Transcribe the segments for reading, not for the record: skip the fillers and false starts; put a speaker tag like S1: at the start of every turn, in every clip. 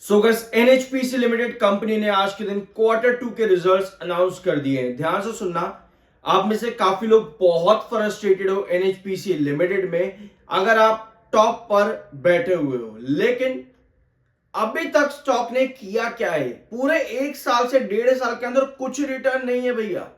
S1: So guys NHPC limited company ने आज के दिन क्वार्टर टू के रिजल्ट्स अनाउंस कर दिए हैं। ध्यान से सुनना, आप में से काफी लोग बहुत फ्रस्ट्रेटेड हो एनएचपीसी लिमिटेड में अगर आप टॉप पर बैठे हुए हो, लेकिन अभी तक स्टॉक ने किया क्या है? पूरे एक साल से 1.5 साल के अंदर कुछ रिटर्न नहीं है भैया।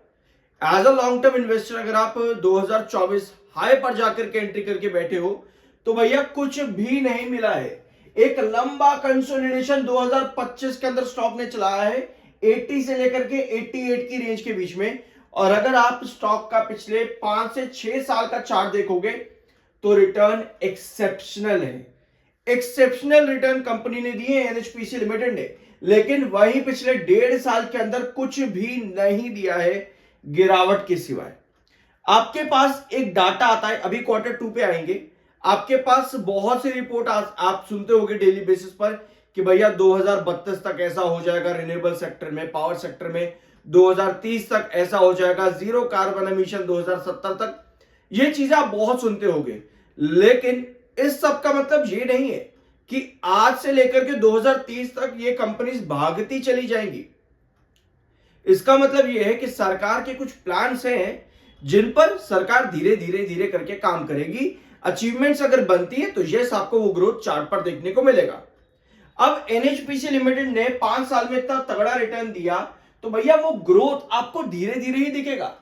S1: As a long term investor अगर आप 2024 हाई पर जाकर के एंट्री करके बैठे हो तो भैया कुछ भी नहीं मिला है। एक लंबा कंसोलिडेशन 2025 के अंदर स्टॉक ने चलाया है 80 से लेकर के 88 की रेंज के बीच में। और अगर आप स्टॉक का पिछले 5 से 6 साल का चार्ट देखोगे तो रिटर्न एक्सेप्शनल है। एक्सेप्शनल रिटर्न कंपनी ने दिए एनएचपीसी लिमिटेड ने, लेकिन वही पिछले 1.5 साल के अंदर कुछ भी नहीं दिया है गिरावट के सिवाय। आपके पास एक डाटा आता है, अभी क्वार्टर टू पे आएंगे। आपके पास बहुत सी रिपोर्ट आप सुनते होंगे डेली बेसिस पर कि भैया 2032 तक ऐसा हो जाएगा रिन्यूएबल सेक्टर में, पावर सेक्टर में 2030 तक ऐसा हो जाएगा, जीरो कार्बन एमिशन 2070 तक। ये चीजें आप बहुत सुनते होंगे, लेकिन इस सब का मतलब ये नहीं है कि आज से लेकर के 2030 तक ये कंपनीज भागती चली जाएंगी। इसका मतलब यह है कि सरकार के कुछ प्लान्स हैं जिन पर सरकार धीरे धीरे धीरे करके काम करेगी। अचीवमेंट्स अगर बनती है तो यस आपको वो ग्रोथ चार्ट पर देखने को मिलेगा। अब एनएचपीसी लिमिटेड ने 5 साल में इतना तगड़ा रिटर्न दिया तो भैया वो ग्रोथ आपको धीरे धीरे ही दिखेगा,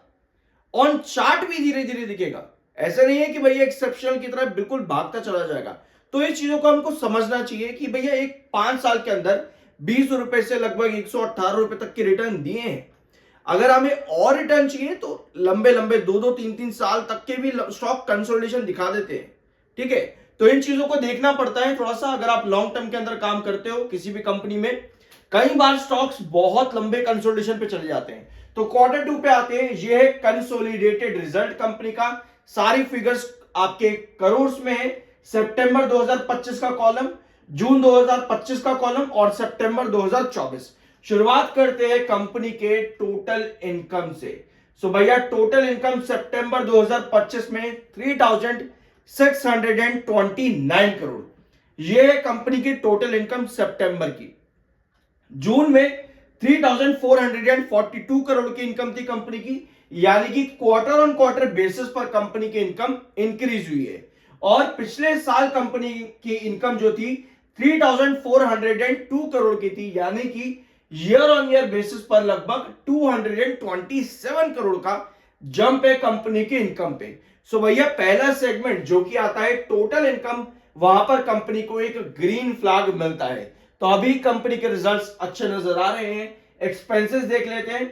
S1: ऑन चार्ट भी धीरे धीरे दिखेगा। ऐसा नहीं है कि भैया एक्सेप्शनल की तरह बिल्कुल भागता चला जाएगा। तो ये चीजों को हमको समझना चाहिए कि भैया एक 5 साल के अंदर 20 रुपए से लगभग 118 रुपए तक के रिटर्न दिए हैं। अगर हमें और रिटर्न चाहिए तो लंबे लंबे 2-2 3-3 साल तक के भी स्टॉक कंसोलिडेशन दिखा देते हैं। ठीक है, तो इन चीजों को देखना पड़ता है थोड़ा सा। अगर आप लॉन्ग टर्म के अंदर काम करते हो किसी भी कंपनी में, कई बार स्टॉक्स बहुत लंबे कंसोलिडेशन पे चले जाते हैं। तो क्वार्टर टू पे आते हैं, ये है कंसोलिडेटेड रिजल्ट कंपनी का। सारी फिगर्स आपके करोड़ में है। सितंबर 2025 का कॉलम, जून 2025 का कॉलम और सितंबर 2024। शुरुआत करते हैं कंपनी के टोटल इनकम से। सो भैया टोटल इनकम सितंबर 2025 में 3629 करोड़, ये है कंपनी की टोटल इनकम सितंबर की। जून में 3442 करोड़ की इनकम थी कंपनी की, यानी कि क्वार्टर ऑन क्वार्टर बेसिस पर कंपनी की इनकम इंक्रीज हुई है। और पिछले साल कंपनी की इनकम जो थी 3402 करोड़ की थी, यानी कि ईयर ऑन ईयर बेसिस पर लगभग 227 करोड़ का जंप है कंपनी की इनकम पे। सो भैया पहला सेगमेंट जो कि आता है टोटल इनकम, वहां पर कंपनी को एक ग्रीन फ्लैग मिलता है। तो अभी कंपनी के रिजल्ट्स अच्छे नजर आ रहे हैं। एक्सपेंसेस देख लेते हैं,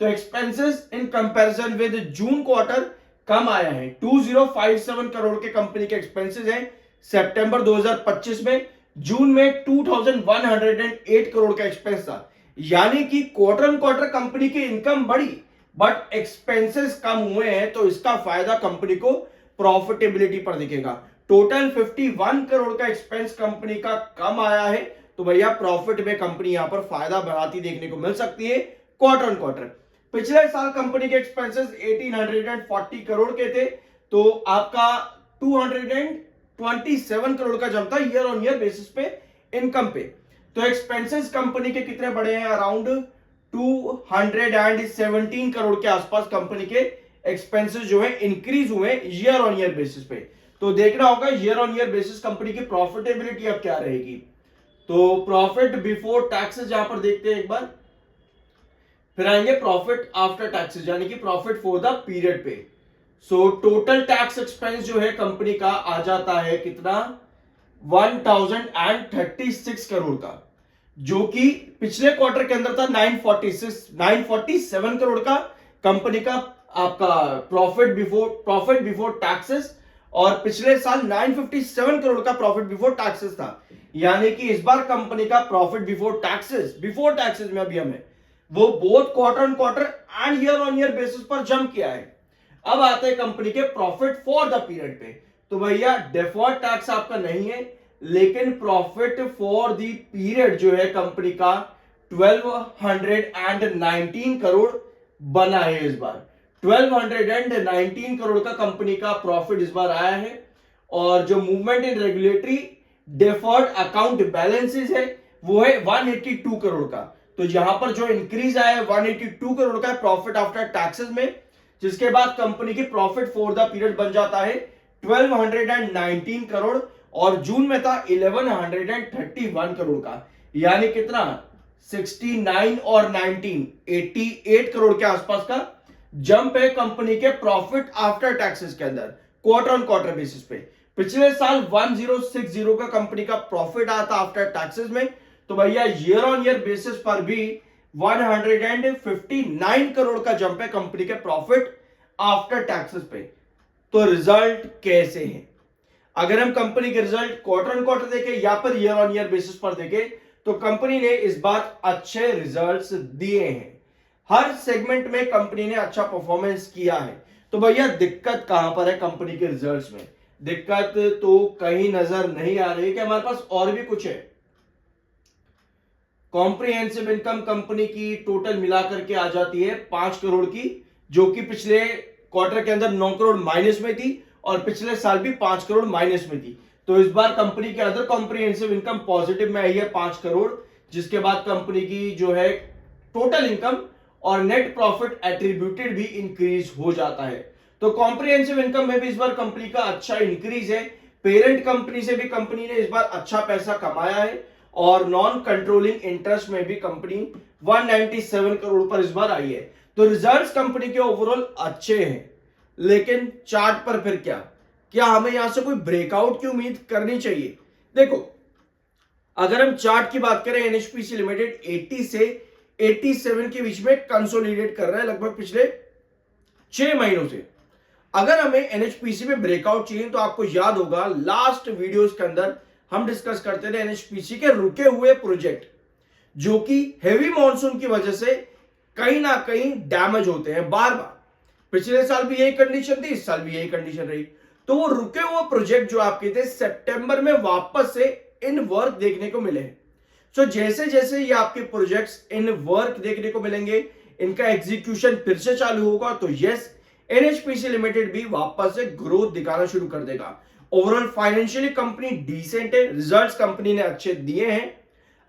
S1: तो expenses in comparison with June quarter कम आया है। 2057 करोड़ के कंपनी के एक्सपेंसेस हैं सितंबर 2025 में। जून में 2108 करोड़ का एक्सपेंस था, यानी कि क्वार्टर ऑन क्वार्टर कंपनी की इनकम बढ़ी बट एक्सपेंसेस कम हुए हैं। तो इसका फायदा कंपनी को प्रॉफिटेबिलिटी पर दिखेगा। टोटल 51 करोड़ का एक्सपेंस कंपनी का कम आया है, तो भैया प्रॉफिट में कंपनी यहां पर फायदा बढ़ाती देखने को मिल सकती है क्वार्टर ऑन क्वार्टर। पिछले साल कंपनी के एक्सपेंसेस 1840 करोड़ के थे, तो आपका 227 करोड़ का जंप था ईयर ऑन ईयर बेसिस पे इनकम पे। तो एक्सपेंसेस कंपनी के कितने बढ़े हैं? अराउंड 217 करोड़ के आसपास कंपनी के एक्सपेंसेस जो है इंक्रीज हुए ईयर ऑन ईयर बेसिस पे। तो देखना होगा year on year basis company की प्रॉफिटेबिलिटी अब क्या रहेगी। तो प्रॉफिट बिफोर टैक्सेस यहां पर देखते हैं एक बार, फिर आएंगे प्रॉफिट आफ्टर टैक्सेस यानी कि प्रॉफिट फॉर द पीरियड पे। सो टोटल टैक्स एक्सपेंस जो है कंपनी का आ जाता है कितना? 1036 करोड़ का, जो कि पिछले क्वार्टर के अंदर था 947 करोड़ का कंपनी का आपका प्रॉफिट बिफोर टैक्सेस। और पिछले साल 957 करोड़ का प्रॉफिट बिफोर टैक्सेस था, यानी कि इस बार कंपनी का प्रॉफिट बिफोर टैक्सेस में अभी हमें वो both quarter on quarter and year on year basis पर जंप किया है। अब आते हैं कंपनी के प्रॉफिट फॉर द पीरियड पे। तो भैया डिफर्ड टैक्स आपका नहीं है, लेकिन प्रॉफिट फॉर द पीरियड जो है कंपनी का 1219 करोड़ बना है इस बार। 1219 करोड़ का कंपनी का प्रॉफिट इस बार आया है। और जो movement in regulatory deferred account balances है वो है 182 करोड़ का। तो यहां पर जो इंक्रीज आया है 182 करोड़ का प्रॉफिट आफ्टर टैक्सेस में, जिसके बाद कंपनी की प्रॉफिट फॉर द पीरियड बन जाता है 1219 करोड़ और जून में था 1131 करोड़ का। यानी कितना 69 और 19 88 करोड़ के आसपास का जंप है कंपनी के प्रॉफिट आफ्टर टैक्सेस के अंदर क्वार्टर ऑन क्वार्टर बेसिस पे। पिछले साल 1060 का कंपनी का प्रॉफिट आया था आफ्टर टैक्सेस में, तो भैया ईयर ऑन ईयर बेसिस पर भी 159 करोड़ का जंप है कंपनी के प्रॉफिट आफ्टर टैक्सेस पे। तो रिजल्ट कैसे हैं? अगर हम कंपनी के रिजल्ट क्वार्टर ऑन क्वार्टर देखें या per year on year basis पर देखें, तो कंपनी ने इस बार अच्छे रिजल्ट्स दिए हैं। हर सेगमेंट में कंपनी ने अच्छा परफॉर्मेंस किया है। तो भैया दिक्कत कहां पर है कंपनी के रिजल्ट्स में? दिक्कत तो कहीं नजर नहीं आ रही कि हमारे पास और भी कुछ है। कॉम्प्रिहेंसिव इनकम कंपनी की टोटल मिलाकर के आ जाती है 5 करोड़ की, जो कि पिछले क्वार्टर के अंदर 9 करोड़ माइनस में थी और पिछले साल भी 5 करोड़ माइनस में थी। तो इस बार कंपनी के अदर कॉम्प्रिहेंसिव इनकम पॉजिटिव में आई है 5 करोड़, जिसके बाद कंपनी की जो है टोटल इनकम और नेट प्रॉफिट एट्रीब्यूटेड भी इंक्रीज हो जाता है। तो कॉम्प्रिहेंसिव इनकम में भी इस बार कंपनी का अच्छा इंक्रीज है। पेरेंट कंपनी से भी कंपनी ने इस बार अच्छा पैसा कमाया है और नॉन कंट्रोलिंग इंटरेस्ट में भी कंपनी 197 करोड़ पर इस बार आई है। तो रिजल्ट्स कंपनी के ओवरऑल अच्छे हैं, लेकिन चार्ट पर फिर क्या हमें यहां से कोई ब्रेकआउट की उम्मीद करनी चाहिए? देखो, अगर हम चार्ट की बात करें, एनएचपीसी लिमिटेड 80 से 87 के बीच में कंसोलिडेट कर रहा है लगभग पिछले 6 महीनों से। अगर हमें एनएचपीसी में ब्रेकआउट चाहिए तो आपको याद होगा लास्ट वीडियोस के अंदर हम डिस्कस करते थे एनएचपीसी के रुके हुए प्रोजेक्ट, जो कि हेवी मॉनसून की वजह से कहीं ना कहीं डैमेज होते हैं बार बार। पिछले साल भी यही कंडीशन थी, इस साल भी यही कंडीशन रही। तो वो रुके हुए प्रोजेक्ट जो आपके थे सितंबर में वापस से इन वर्क देखने को मिले हैं। सो जैसे जैसे ये आपके प्रोजेक्ट्स इन वर्क देखने को मिलेंगे, इनका एग्जीक्यूशन फिर से चालू होगा, तो यस एनएचपीसी लिमिटेड भी वापस से ग्रोथ दिखाना शुरू कर देगा। ओवरऑल फाइनेंशियली कंपनी डिसेंट है, रिजल्ट्स कंपनी ने अच्छे दिए हैं।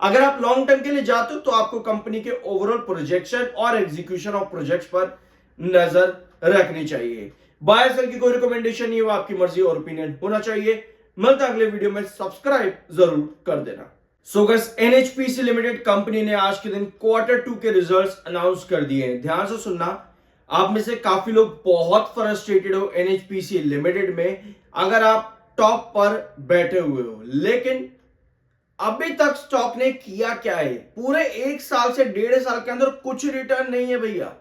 S1: अगर आप लॉन्ग टर्म के लिए जाते हो तो आपको कंपनी के ओवरऑल प्रोजेक्शन और एग्जीक्यूशन ऑफ प्रोजेक्ट्स पर नजर रखनी चाहिए। बाय सेल की कोई रिकमेंडेशन नहीं, वो आपकी मर्जी और ओपिनियन होना चाहिए। मिलता अगले वीडियो में, सब्सक्राइब जरूर कर देना। So guys, NHPC limited company ने आज के दिन क्वार्टर 2 के रिजल्ट्स अनाउंस कर दिए हैं। ध्यान से सुनना, आप में से काफी लोग बहुत फ्रस्ट्रेटेड हो एनएचपीसी लिमिटेड में अगर आप टॉप पर बैठे हुए हो, लेकिन अभी तक स्टॉक ने किया क्या है? पूरे 1 साल से 1.5 साल के अंदर कुछ रिटर्न नहीं है भैया।